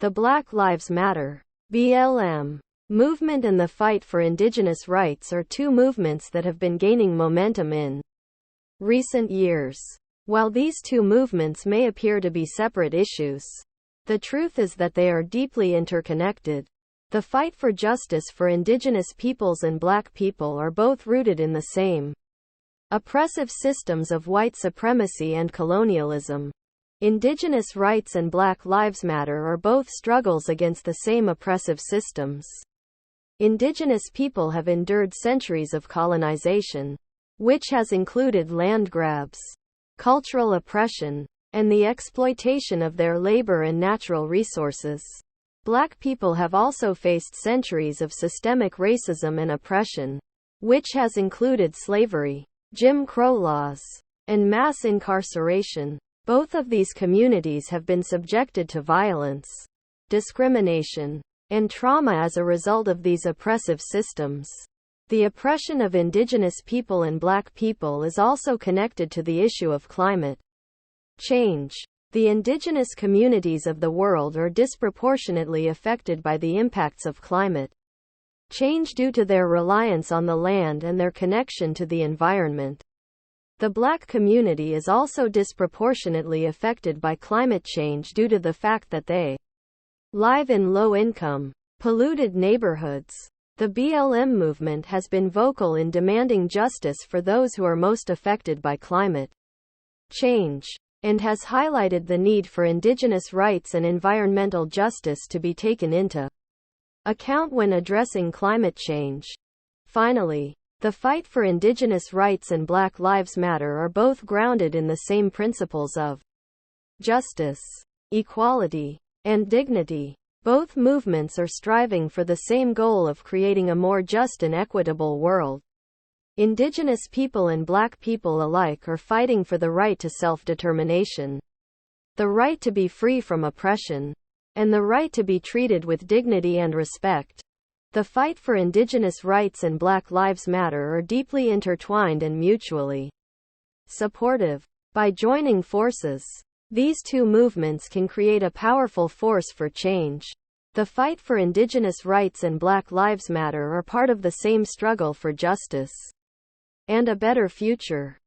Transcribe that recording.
The Black Lives Matter (BLM) movement and the fight for Indigenous rights are two movements that have been gaining momentum in recent years. While these two movements may appear to be separate issues, the truth is that they are deeply interconnected. The fight for justice for Indigenous peoples and Black people are both rooted in the same oppressive systems of white supremacy and colonialism. Indigenous rights and Black Lives Matter are both struggles against the same oppressive systems. Indigenous people have endured centuries of colonization, which has included land grabs, cultural oppression, and the exploitation of their labor and natural resources. Black people have also faced centuries of systemic racism and oppression, which has included slavery, Jim Crow laws, and mass incarceration. Both of these communities have been subjected to violence, discrimination, and trauma as a result of these oppressive systems. The oppression of Indigenous people and Black people is also connected to the issue of climate change. The Indigenous communities of the world are disproportionately affected by the impacts of climate change due to their reliance on the land and their connection to the environment. The Black community is also disproportionately affected by climate change due to the fact that they live in low-income, polluted neighborhoods. The BLM movement has been vocal in demanding justice for those who are most affected by climate change, and has highlighted the need for Indigenous rights and environmental justice to be taken into account when addressing climate change. Finally, the fight for Indigenous rights and Black Lives Matter are both grounded in the same principles of justice, equality, and dignity. Both movements are striving for the same goal of creating a more just and equitable world. Indigenous people and Black people alike are fighting for the right to self-determination, the right to be free from oppression, and the right to be treated with dignity and respect. The fight for Indigenous rights and Black Lives Matter are deeply intertwined and mutually supportive. By joining forces, these two movements can create a powerful force for change. The fight for Indigenous rights and Black Lives Matter are part of the same struggle for justice and a better future.